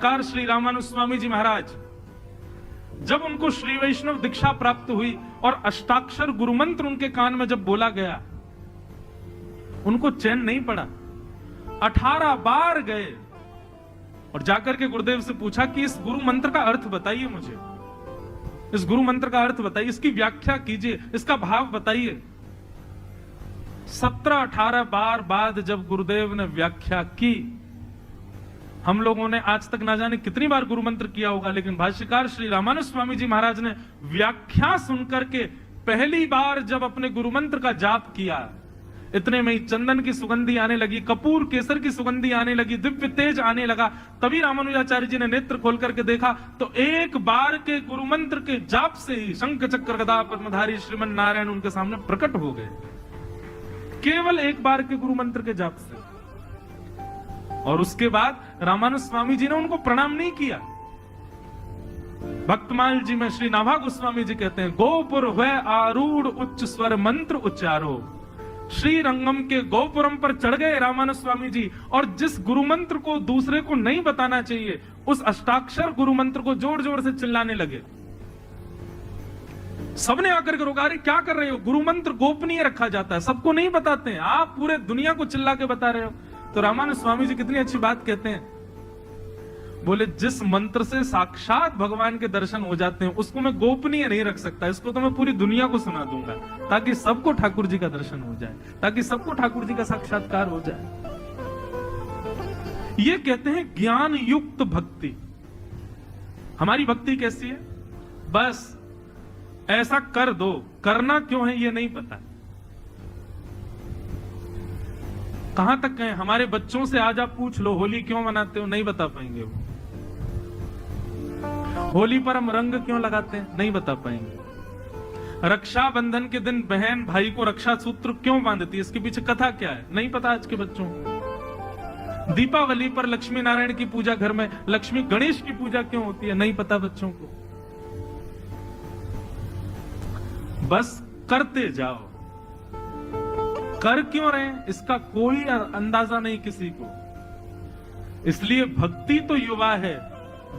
भाष्यकार श्री रामानुज स्वामी जी महाराज, जब उनको श्री वैष्णव दीक्षा प्राप्त हुई और अष्टाक्षर गुरु मंत्र उनके कान में जब बोला गया, उनको चैन नहीं पड़ा। 18 बार गए और जाकर के गुरुदेव से पूछा कि इस गुरु मंत्र का अर्थ बताइए, मुझे इस गुरु मंत्र का अर्थ बताइए, इसकी व्याख्या कीजिए, इसका भाव बताइए। 17-18 बार बाद जब गुरुदेव ने व्याख्या की, हम लोगों ने आज तक ना जाने कितनी बार गुरु मंत्र किया होगा, लेकिन भाष्यकार श्री रामानुज स्वामी जी महाराज ने व्याख्या सुनकर के पहली बार जब अपने गुरु मंत्र का जाप किया, इतने में ही चंदन की सुगंधी आने लगी, कपूर केसर की सुगंधी आने लगी, दिव्य तेज आने लगा। तभी रामानुजाचार्य जी ने नेत्र खोल करके देखा तो एक बार के गुरु मंत्र के जाप से ही शंख चक्र गदा पद्मधारी श्रीमन नारायण उनके सामने प्रकट हो गए, केवल एक बार के गुरु मंत्र के जाप से। और उसके बाद रामानुज स्वामी जी ने उनको प्रणाम नहीं किया। भक्तमाल जी में श्री नाभा गोस्वामी जी कहते हैं, गोपुर हुए आरूढ़ उच्च स्वर मंत्र उच्चारो। श्री रंगम के गोपुरम पर चढ़ गए रामानुज स्वामी जी, और जिस गुरु मंत्र को दूसरे को नहीं बताना चाहिए, उस अष्टाक्षर गुरु मंत्र को जोर जोर से चिल्लाने लगे। सबने आकर के रोका, अरे क्या कर रहे हो, गुरु मंत्र गोपनीय रखा जाता है, सबको नहीं बताते हैं, आप पूरे दुनिया को चिल्ला के बता रहे हो। तो रामानुज स्वामी जी कितनी अच्छी बात कहते हैं, बोले जिस मंत्र से साक्षात भगवान के दर्शन हो जाते हैं उसको मैं गोपनीय नहीं रख सकता, इसको तो मैं पूरी दुनिया को सुना दूंगा, ताकि सबको ठाकुर जी का दर्शन हो जाए, ताकि सबको ठाकुर जी का साक्षात्कार हो जाए। ये कहते हैं ज्ञान युक्त भक्ति। हमारी भक्ति कैसी है, बस ऐसा कर दो, करना क्यों है ये नहीं पता। कहां तक कहें, हमारे बच्चों से आज आप पूछ लो होली क्यों मनाते हो, नहीं बता पाएंगे वो। होली पर हम रंग क्यों लगाते हैं, नहीं बता पाएंगे। रक्षाबंधन के दिन बहन भाई को रक्षा सूत्र क्यों बांधती है, इसके पीछे कथा क्या है, नहीं पता आज के बच्चों को। दीपावली पर लक्ष्मी नारायण की पूजा, घर में लक्ष्मी गणेश की पूजा क्यों होती है, नहीं पता बच्चों को। बस करते जाओ, कर क्यों रहे हैं इसका कोई अंदाजा नहीं किसी को। इसलिए भक्ति तो युवा है,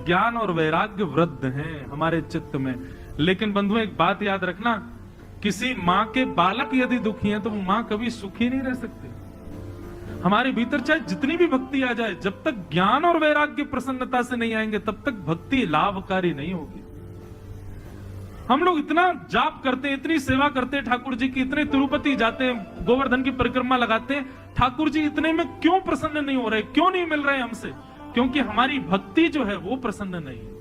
ज्ञान और वैराग्य वृद्ध हैं हमारे चित्त में। लेकिन बंधुओं एक बात याद रखना, किसी मां के बालक यदि दुखी हैं तो वो मां कभी सुखी नहीं रह सकती। हमारे भीतर चाहे जितनी भी भक्ति आ जाए, जब तक ज्ञान और वैराग्य प्रसन्नता से नहीं आएंगे तब तक भक्ति लाभकारी नहीं होगी। हम लोग इतना जाप करते हैं, इतनी सेवा करते हैं ठाकुर जी की, इतने तिरुपति जाते हैं, गोवर्धन की परिक्रमा लगाते हैं, ठाकुर जी इतने में क्यों प्रसन्न नहीं हो रहे, क्यों नहीं मिल रहे हमसे? क्योंकि हमारी भक्ति जो है वो प्रसन्न नहीं है।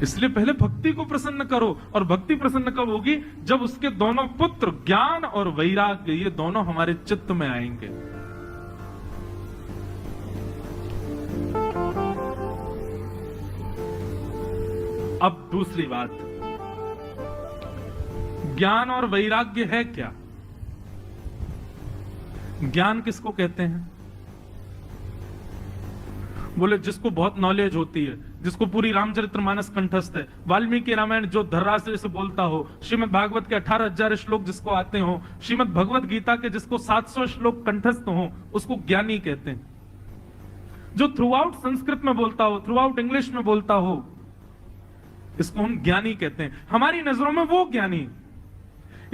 इसलिए पहले भक्ति को प्रसन्न करो, और भक्ति प्रसन्न कब होगी, जब उसके दोनों पुत्र ज्ञान और वैराग्य ये दोनों हमारे चित्त में आएंगे। अब दूसरी बात, ज्ञान और वैराग्य है क्या? ज्ञान किसको कहते हैं? बोले जिसको बहुत नॉलेज होती है, जिसको पूरी रामचरितमानस कंठस्थ है, वाल्मीकि रामायण जो धर्राशय से बोलता हो, श्रीमद् भागवत के 18,000 श्लोक जिसको आते हो, श्रीमद् भगवत गीता के जिसको 700 श्लोक कंठस्थ हो, उसको ज्ञानी कहते हैं। जो थ्रू आउट संस्कृत में बोलता हो, थ्रू आउट इंग्लिश में बोलता हो, इसको हम ज्ञानी कहते हैं। हमारी नजरों में वो ज्ञानी,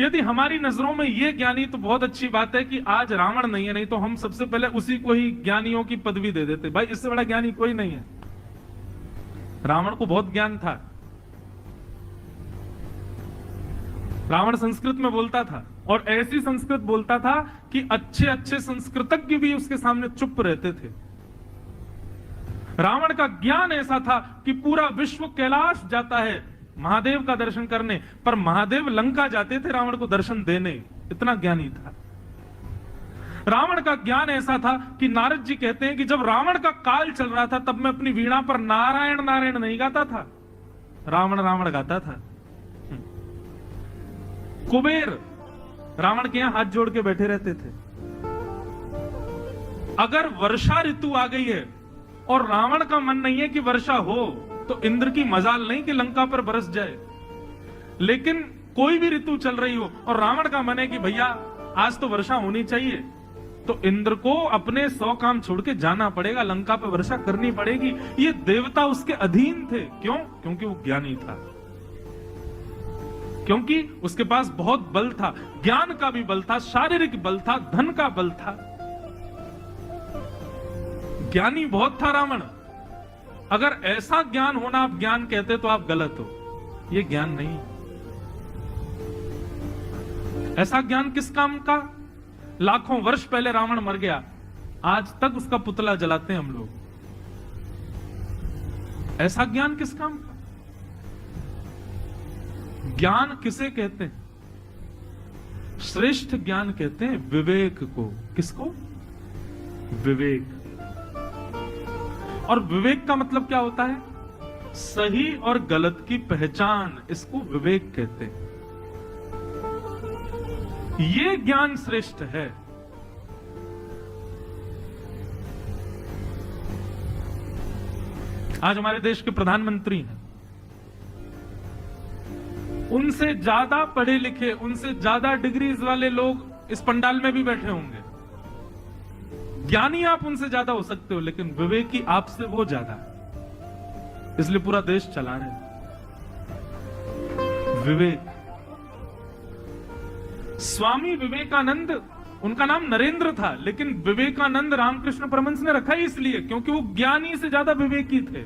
यदि हमारी नजरों में ये ज्ञानी, तो बहुत अच्छी बात है कि आज रावण नहीं है, नहीं तो हम सबसे पहले उसी को ही ज्ञानियों की पदवी दे देते। भाई इससे बड़ा ज्ञानी कोई नहीं है। रावण को बहुत ज्ञान था, रावण संस्कृत में बोलता था, और ऐसी संस्कृत बोलता था कि अच्छे अच्छे संस्कृतज्ञ भी उसके सामने चुप रहते थे। रावण का ज्ञान ऐसा था कि पूरा विश्व कैलाश जाता है महादेव का दर्शन करने, पर महादेव लंका जाते थे रावण को दर्शन देने, इतना ज्ञानी था। रावण का ज्ञान ऐसा था कि नारद जी कहते हैं कि जब रावण का काल चल रहा था तब मैं अपनी वीणा पर नारायण नारायण नहीं गाता था, रावण रावण गाता था। कुबेर रावण के यहां हाथ जोड़ के बैठे रहते थे। अगर वर्षा ऋतु आ गई है और रावण का मन नहीं है कि वर्षा हो, तो इंद्र की मजाल नहीं कि लंका पर बरस जाए। लेकिन कोई भी ऋतु चल रही हो और रावण का मन है कि भैया आज तो वर्षा होनी चाहिए, तो इंद्र को अपने 100 काम छोड़ के जाना पड़ेगा, लंका पर वर्षा करनी पड़ेगी। ये देवता उसके अधीन थे। क्यों? क्योंकि वो ज्ञानी था, क्योंकि उसके पास बहुत बल था, ज्ञान का भी बल था, शारीरिक बल था, धन का बल था। ज्ञानी बहुत था रावण। अगर ऐसा ज्ञान होना आप ज्ञान कहते तो आप गलत हो। ये ज्ञान नहीं। ऐसा ज्ञान किस काम का? लाखों वर्ष पहले रावण मर गया, आज तक उसका पुतला जलाते हैं हम लोग। ऐसा ज्ञान किस काम का? ज्ञान किसे कहते हैं? श्रेष्ठ ज्ञान कहते हैं विवेक को। किसको? विवेक। और विवेक का मतलब क्या होता है? सही और गलत की पहचान, इसको विवेक कहते हैं। ये ज्ञान श्रेष्ठ है। आज हमारे देश के प्रधानमंत्री हैं, उनसे ज्यादा पढ़े लिखे, उनसे ज्यादा डिग्रीज वाले लोग इस पंडाल में भी बैठे होंगे। ज्ञानी आप उनसे ज्यादा हो सकते हो, लेकिन विवेकी आपसे वो ज्यादा है, इसलिए पूरा देश चला रहे हैं। विवेक। स्वामी विवेकानंद, उनका नाम नरेंद्र था, लेकिन विवेकानंद रामकृष्ण परमहंस ने रखा ही इसलिए क्योंकि वो ज्ञानी से ज्यादा विवेकी थे।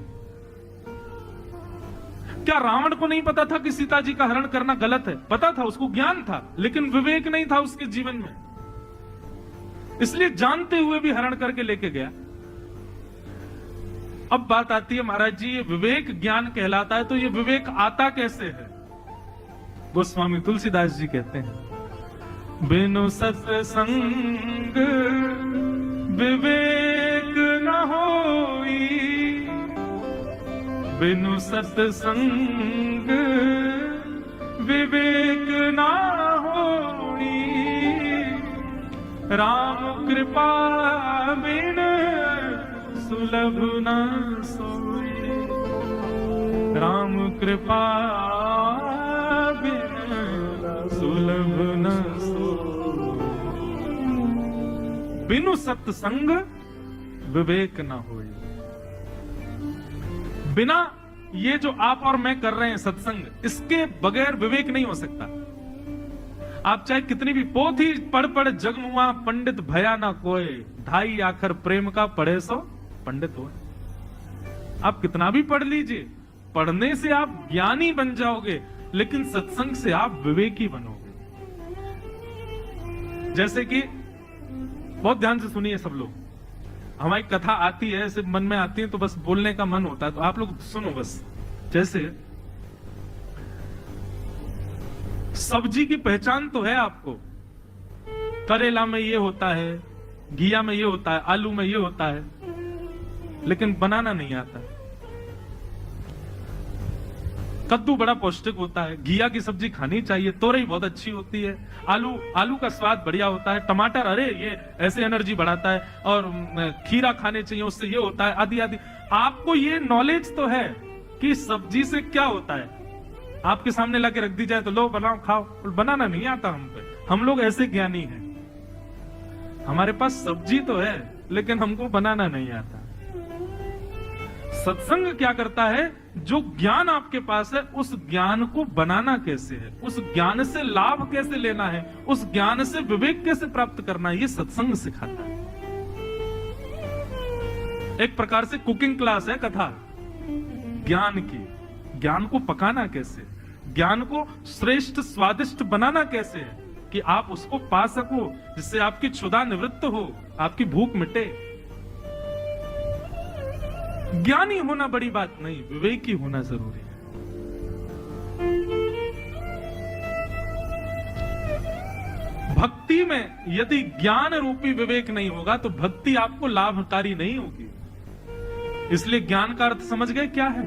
क्या रावण को नहीं पता था कि सीता जी का हरण करना गलत है? पता था, उसको ज्ञान था, लेकिन विवेक नहीं था उसके जीवन में, इसलिए जानते हुए भी हरण करके लेके गया। अब बात आती है, महाराज जी ये विवेक ज्ञान कहलाता है, तो ये विवेक आता कैसे है? गोस्वामी तुलसीदास जी कहते हैं, बिनु सत्संग विवेक न होई, बिनु सत्संग विवेक न होई, राम कृपा बिन सुलभ न सोई, राम कृपा बिन सुलभ न सोई, बिनु सत्संग विवेक न होई। बिना ये जो आप और मैं कर रहे हैं सत्संग, इसके बगैर विवेक नहीं हो सकता। आप चाहे कितनी भी पोथी पढ़ पढ़ जगमुआ पंडित भया ना कोय, ढाई आखर प्रेम का पढ़े सो पंडित हो। आप कितना भी पढ़ लीजिए, पढ़ने से आप ज्ञानी बन जाओगे, लेकिन सत्संग से आप विवेकी बनोगे। जैसे कि बहुत ध्यान से सुनिए सब लोग, हमारी कथा आती है, सिर्फ मन में आती है तो बस बोलने का मन होता है, तो आप लोग सुनो बस। जैसे सब्जी की पहचान तो है आपको, करेला में ये होता है, घिया में ये होता है, आलू में ये होता है, लेकिन बनाना नहीं आता। कद्दू बड़ा पौष्टिक होता है, घिया की सब्जी खानी चाहिए, तोरई बहुत अच्छी होती है, आलू का स्वाद बढ़िया होता है, टमाटर अरे ये ऐसे एनर्जी बढ़ाता है, और खीरा खाने चाहिए उससे ये होता है, आदि आदि। आपको ये नॉलेज तो है कि सब्जी से क्या होता है, आपके सामने लाके रख दी जाए तो लो बनाओ खाओ, बनाना नहीं आता हम पे। हम लोग ऐसे ज्ञानी हैं, हमारे पास सब्जी तो है लेकिन हमको बनाना नहीं आता। सत्संग क्या करता है? जो ज्ञान आपके पास है उस ज्ञान को बनाना कैसे है, उस ज्ञान से लाभ कैसे लेना है, उस ज्ञान से विवेक कैसे प्राप्त करना है, ये सत्संग सिखाता है। एक प्रकार से कुकिंग क्लास है कथा ज्ञान की। ज्ञान को पकाना कैसे, ज्ञान को श्रेष्ठ स्वादिष्ट बनाना कैसे है कि आप उसको पा सको, जिससे आपकी क्षुधा निवृत्त हो, आपकी भूख मिटे। ज्ञानी होना बड़ी बात नहीं, विवेकी होना जरूरी है। भक्ति में यदि ज्ञान रूपी विवेक नहीं होगा तो भक्ति आपको लाभकारी नहीं होगी। इसलिए ज्ञान का अर्थ समझ गए क्या है?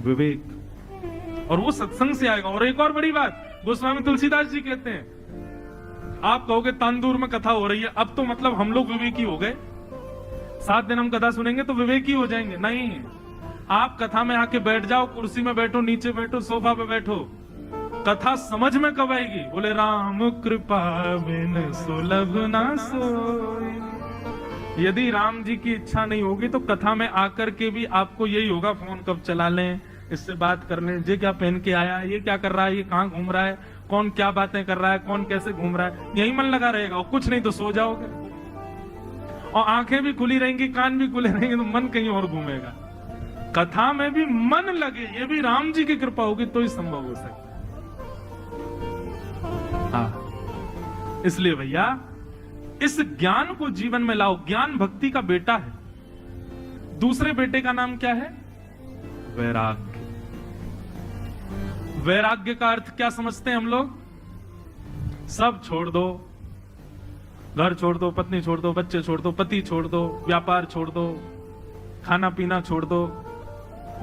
विवेक। और वो सत्संग से आएगा। और एक और बड़ी बात गोस्वामी तुलसीदास जी कहते हैं, आप कहोगे तांदूर में कथा हो रही है, अब तो मतलब हम लोग विवेकी हो गए, 7 दिन हम कथा सुनेंगे तो विवेकी हो जाएंगे। नहीं, आप कथा में आके बैठ जाओ, कुर्सी में बैठो, नीचे बैठो, सोफा पे बैठो, कथा समझ में कब आएगी? बोले राम कृपा बिन सुलभ ना सोई। यदि राम जी की इच्छा नहीं होगी तो कथा में आकर के भी आपको यही होगा, फोन कब चला लें, इससे बात कर लें, ये क्या पहन के आया, ये क्या कर रहा है, ये कहाँ घूम रहा है, कौन क्या बातें कर रहा है, कौन कैसे घूम रहा है, यही मन लगा रहेगा। और कुछ नहीं तो सो जाओगे, और आंखें भी खुली रहेंगी, कान भी खुले रहेंगे, तो मन कहीं और घूमेगा। कथा में भी मन लगे, ये भी राम जी की कृपा होगी तो ही संभव हो सकता है। हाँ, इसलिए भैया इस ज्ञान को जीवन में लाओ। ज्ञान भक्ति का बेटा है। दूसरे बेटे का नाम क्या है? वैराग्य। वैराग्य का अर्थ क्या समझते हैं हम लोग? सब छोड़ दो, घर छोड़ दो, पत्नी छोड़ दो, बच्चे छोड़ दो, पति छोड़ दो, व्यापार छोड़ दो, खाना पीना छोड़ दो,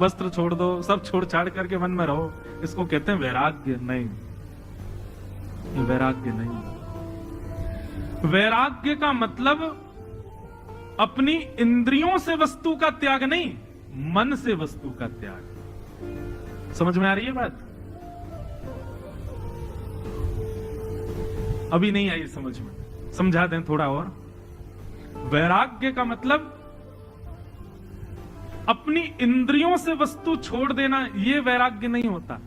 वस्त्र छोड़ दो, सब छोड़ छाड़ करके वन में रहो। इसको कहते हैं वैराग्य। नहीं, ये वैराग्य नहीं। वैराग्य का मतलब अपनी इंद्रियों से वस्तु का त्याग नहीं, मन से वस्तु का त्याग। समझ में आ रही है बात? अभी नहीं आई समझ में, समझा दें थोड़ा और। वैराग्य का मतलब अपनी इंद्रियों से वस्तु छोड़ देना, यह वैराग्य नहीं होता।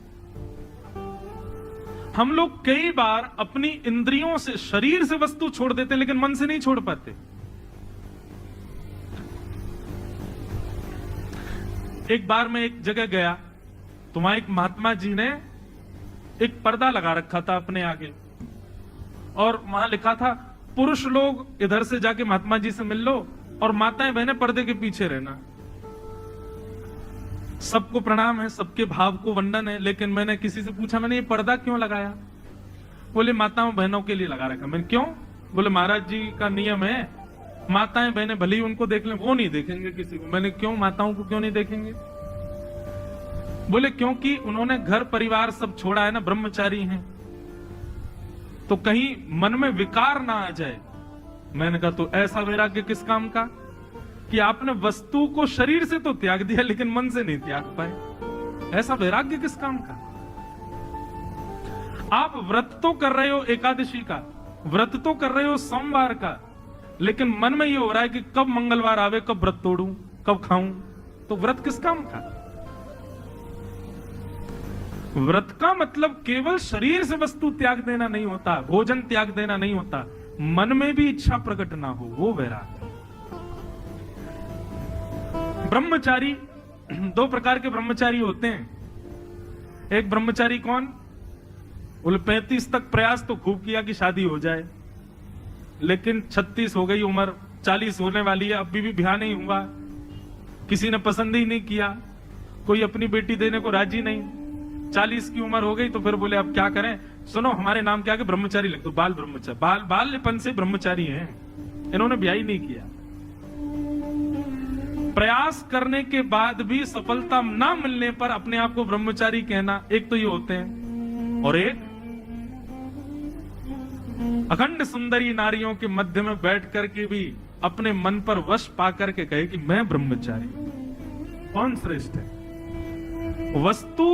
हम लोग कई बार अपनी इंद्रियों से, शरीर से वस्तु छोड़ देते हैं, लेकिन मन से नहीं छोड़ पाते। एक बार मैं एक जगह गया तो वहां एक महात्मा जी ने एक पर्दा लगा रखा था अपने आगे, और वहां लिखा था पुरुष लोग इधर से जाके महात्मा जी से मिल लो और माताएं बहनें पर्दे के पीछे रहना। सबको प्रणाम है, सबके भाव को वंदन है, लेकिन मैंने किसी से पूछा, मैंने ये पर्दा क्यों लगाया? बोले माताओं बहनों के लिए लगा रखा। मैंने क्यों? बोले महाराज जी का नियम है, माताएं बहनें भले ही उनको देख लें, वो नहीं देखेंगे किसी को। मैंने क्यों, माताओं को क्यों नहीं देखेंगे? बोले क्योंकि उन्होंने घर परिवार सब छोड़ा है ना, ब्रह्मचारी हैं, तो कहीं मन में विकार ना आ जाए। मैंने कहा तो ऐसा वैराग्य किस काम का कि आपने वस्तु को शरीर से तो त्याग दिया लेकिन मन से नहीं त्याग पाए। ऐसा वैराग्य किस काम का? आप व्रत तो कर रहे हो एकादशी का, व्रत तो कर रहे हो सोमवार का, लेकिन मन में ये हो रहा है कि कब मंगलवार आवे, कब व्रत तोड़ूं, कब खाऊं। तो व्रत किस काम का? व्रत का मतलब केवल शरीर से वस्तु त्याग देना नहीं होता, भोजन त्याग देना नहीं होता, मन में भी इच्छा प्रकट ना हो, वो वैराग्य। ब्रह्मचारी, दो प्रकार के ब्रह्मचारी होते हैं। एक ब्रह्मचारी कौन? बोले 35 तक प्रयास तो खूब किया कि शादी हो जाए, लेकिन 36 हो गई उम्र, 40 होने वाली है, अभी भी ब्याह नहीं हुआ, किसी ने पसंद ही नहीं किया, कोई अपनी बेटी देने को राजी नहीं, 40 की उम्र हो गई, तो फिर बोले अब क्या करें? सुनो हमारे नाम क्या, ब्रह्मचारी लिख दो, बाल ब्रह्मचारी। बाल्यपन से ब्रह्मचारी हैं, इन्होंने ब्याह ही नहीं किया। प्रयास करने के बाद भी सफलता ना मिलने पर अपने आप को ब्रह्मचारी कहना, एक तो ये होते हैं, और एक अखंड सुंदरी नारियों के मध्य में बैठ करके भी अपने मन पर वश पा करके कहे कि मैं ब्रह्मचारी। कौन श्रेष्ठ है? वस्तु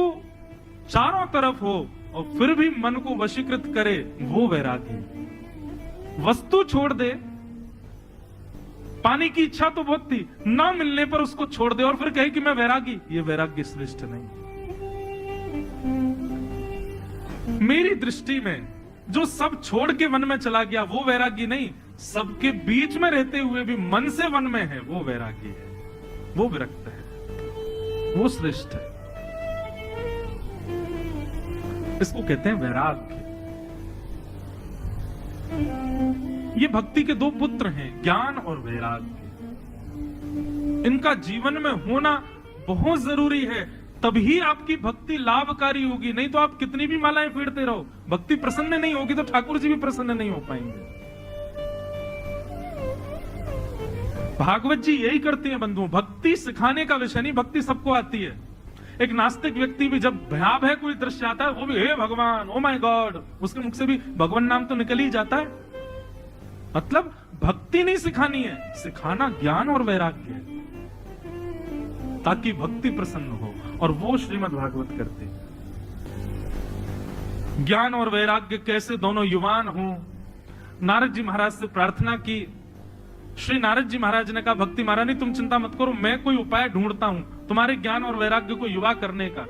चारों तरफ हो और फिर भी मन को वशीकृत करे, वो वैराग्य। वस्तु छोड़ दे, पानी की इच्छा तो बहुत थी, ना मिलने पर उसको छोड़ दे और फिर कहे कि मैं वैरागी, ये वैराग्य श्रेष्ठ नहीं। मेरी दृष्टि में जो सब छोड़ के वन में चला गया वो वैरागी नहीं, सबके बीच में रहते हुए भी मन से वन में है, वो वैरागी है, वो विरक्त है, वो श्रेष्ठ है। इसको कहते हैं वैराग्य। ये भक्ति के दो पुत्र हैं, ज्ञान और वैराग्य। इनका जीवन में होना बहुत जरूरी है, तभी आपकी भक्ति लाभकारी होगी। नहीं तो आप कितनी भी मालाएं फेरते रहो, भक्ति प्रसन्न नहीं होगी तो ठाकुर जी भी प्रसन्न नहीं हो पाएंगे। भागवत जी यही करते हैं बंधुओं, भक्ति सिखाने का विषय नहीं, भक्ति सबको आती है। एक नास्तिक व्यक्ति भी जब भयावह कोई दृश्य आता है, वो भी हे भगवान, ओ माय गॉड, उसके मुख से भी भगवान नाम तो निकल ही जाता है। मतलब भक्ति नहीं सिखानी है, सिखाना ज्ञान और वैराग्य है, ताकि भक्ति प्रसन्न हो, और वो श्रीमद् भागवत करते हैं। ज्ञान और वैराग्य कैसे दोनों युवान हों। नारद जी महाराज से प्रार्थना की। श्री नारद जी महाराज ने कहा, भक्ति महारानी तुम चिंता मत करो, मैं कोई उपाय ढूंढता हूं तुम्हारे ज्ञान और वैराग्य को युवा करने का।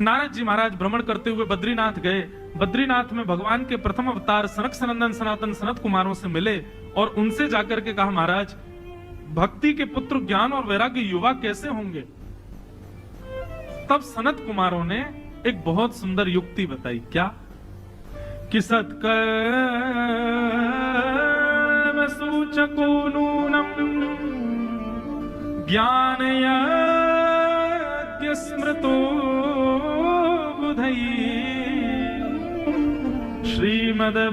नारद जी महाराज भ्रमण करते हुए बद्रीनाथ गए। बद्रीनाथ में भगवान के प्रथम अवतार सनक सनंदन सनातन सनत कुमारों से मिले और उनसे जाकर के कहा, महाराज भक्ति के पुत्र ज्ञान और वैराग्य युवा कैसे होंगे। तब सनत कुमारों ने एक बहुत सुंदर युक्ति बताई। क्या कि सत्कर्म सूचको नूनम ज्ञान यज्ञ स्मृतो बुधई श्रीमद्भागवतालाप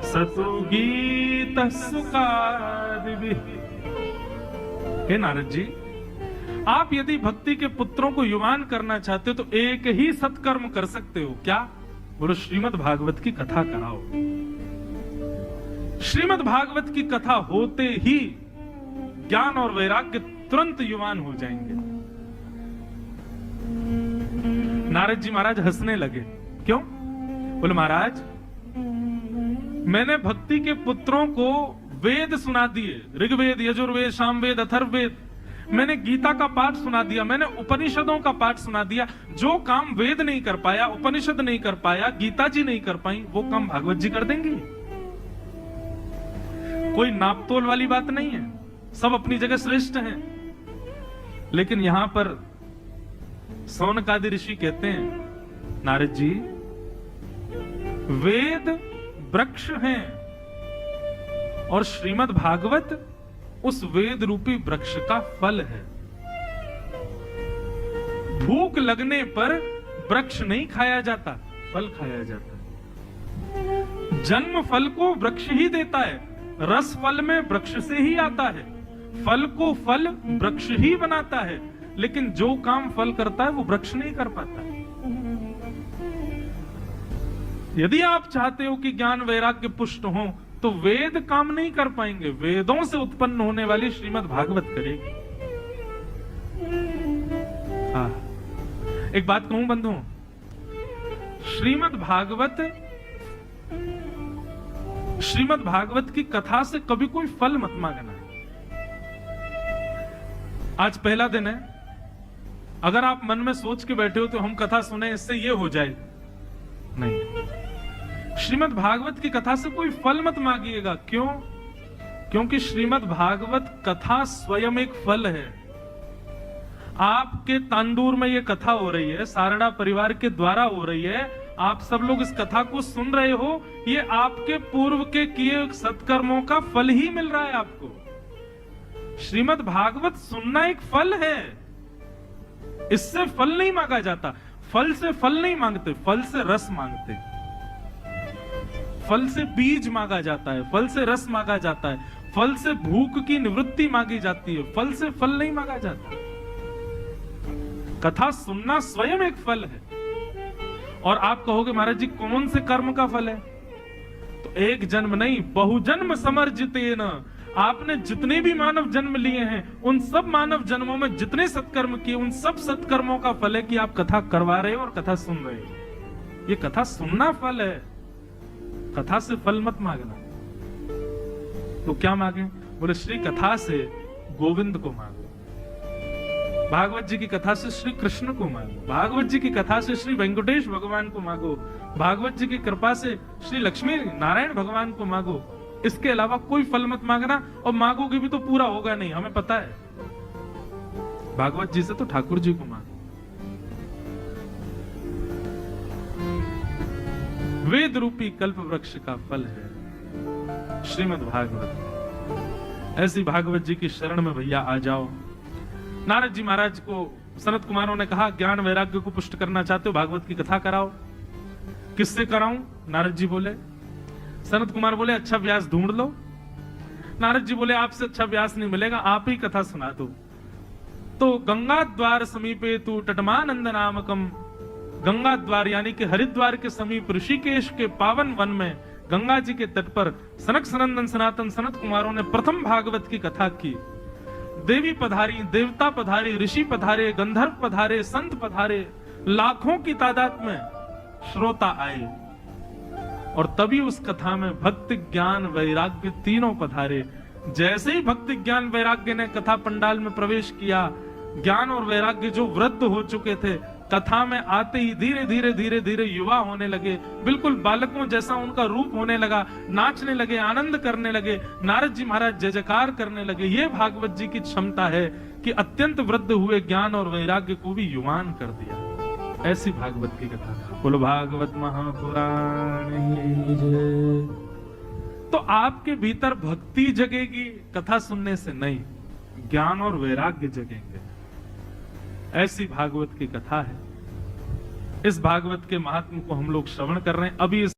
सतु गीत सुकादिभिः। हे नारद जी, आप यदि भक्ति के पुत्रों को युवान करना चाहते हो तो एक ही सत्कर्म कर सकते हो। क्या? बोलो श्रीमद् भागवत की कथा कराओ। श्रीमद् भागवत की कथा होते ही ज्ञान और वैराग्य तुरंत युवान हो जाएंगे। नारद जी महाराज हंसने लगे। क्यों? बोले महाराज मैंने भक्ति के पुत्रों को वेद सुना दिए, ऋग्वेद, यजुर्वेद, सामवेद, अथर्ववेद। मैंने गीता का पाठ सुना दिया, मैंने उपनिषदों का पाठ सुना दिया। जो काम वेद नहीं कर पाया, उपनिषद नहीं कर पाया, गीता जी नहीं कर पाई, वो काम भागवत जी कर देंगी। कोई नापतोल वाली बात नहीं है, सब अपनी जगह श्रेष्ठ हैं। लेकिन यहां पर सौनकादि ऋषि कहते हैं, नारद जी वेद वृक्ष हैं और श्रीमद् भागवत उस वेद रूपी वृक्ष का फल है। भूख लगने पर वृक्ष नहीं खाया जाता, फल खाया जाता है। जन्म फल को वृक्ष ही देता है, रस फल में वृक्ष से ही आता है, फल को फल वृक्ष ही बनाता है। लेकिन जो काम फल करता है वो वृक्ष नहीं कर पाता। यदि आप चाहते हो कि ज्ञान वैराग्य पुष्ट हो तो वेद काम नहीं कर पाएंगे, वेदों से उत्पन्न होने वाली श्रीमद् भागवत करेगी। एक बात कहूं बंधु, श्रीमद् भागवत की कथा से कभी कोई फल मत मांगना। आज पहला दिन है, अगर आप मन में सोच के बैठे हो तो हम कथा सुने इससे ये हो जाए, नहीं। श्रीमद् भागवत की कथा से कोई फल मत मांगिएगा। क्यों? क्योंकि श्रीमद् भागवत कथा स्वयं एक फल है। आपके तांडूर में ये कथा हो रही है, सारड़ा परिवार के द्वारा हो रही है, आप सब लोग इस कथा को सुन रहे हो, ये आपके पूर्व के किए सत्कर्मों का फल ही मिल रहा है आपको। श्रीमद् भागवत सुनना एक फल है, इससे फल नहीं मांगा जाता। फल से फल नहीं मांगते, फल से रस मांगते। फल से बीज मांगा जाता है, फल से रस मांगा जाता है, फल से भूख की निवृत्ति मांगी जाती है, फल से फल नहीं मांगा जाता। कथा सुनना स्वयं एक फल है। और आप कहोगे महाराज जी कौन से कर्म का फल है? तो एक जन्म नहीं, बहुजन्म समर्जितेन। आपने जितने भी मानव जन्म लिए हैं, उन सब मानव जन्मों में जितने सत्कर्म किए, उन सब सत्कर्मों का फल है कि आप कथा करवा रहे हो और कथा सुन रहे हो। ये कथा सुनना फल है, कथा से फल मत मांगना। तो क्या मांगे? बोले श्री कथा से गोविंद को मांगो, भागवत जी की कथा से श्री कृष्ण को मांगो, भागवत जी की कथा से श्री वेंकटेश भगवान को मांगो, भागवत जी की कृपा से श्री लक्ष्मी नारायण भगवान को मांगो। इसके अलावा कोई फल मत मांगना, और मांगोगे भी तो पूरा होगा नहीं, हमें पता है। भागवत जी से तो ठाकुर जी को मांगो। वेद रूपी कल्प वृक्ष का फल है श्रीमद् भागवत। ऐसी भागवत जी की शरण में भैया आ जाओ। नारद जी महाराज को सनत कुमारों ने कहा, ज्ञान वैराग्य को पुष्ट करना चाहते हो, भागवत की कथा कराओ। किससे कराऊं? नारद जी बोले। सनत कुमार बोले अच्छा व्यास ढूंढ लो। नारद जी बोले आपसे अच्छा व्यास नहीं मिलेगा, आप ही कथा सुना दो। तो गंगा द्वार समीपे तू तटमानंद नामकम, गंगा द्वार यानी कि हरिद्वार के समीप ऋषिकेश के पावन वन में गंगा जी के तट पर सनक सनंदन सनातन सनत कुमारों ने प्रथम भागवत की कथा की। देवी पधारी, देवता पधारे, ऋषि पधारे, गंधर्व पधारे, संत पधारे, लाखों की तादाद में श्रोता आए। और तभी उस कथा में भक्ति, ज्ञान, वैराग्य तीनों पधारे। जैसे ही भक्ति, ज्ञान, वैराग्य ने कथा पंडाल में प्रवेश किया, ज्ञान और वैराग्य जो वृद्ध हो चुके थे, कथा में आते ही धीरे धीरे धीरे धीरे युवा होने लगे, बिल्कुल बालकों जैसा उनका रूप होने लगा, नाचने लगे, आनंद करने लगे, नारद जी महाराज जय जयकार करने लगे। ये भागवत जी की क्षमता है कि अत्यंत वृद्ध हुए ज्ञान और वैराग्य को भी युवान कर दिया। ऐसी भागवत की कथा। बोलो भागवत महापुराण की जय। तो आपके भीतर भक्ति जगेगी कथा सुनने से नहीं, ज्ञान और वैराग्य जगेंगे। ऐसी भागवत की कथा है। इस भागवत के महात्म को हम लोग श्रवण कर रहे हैं। अभी इस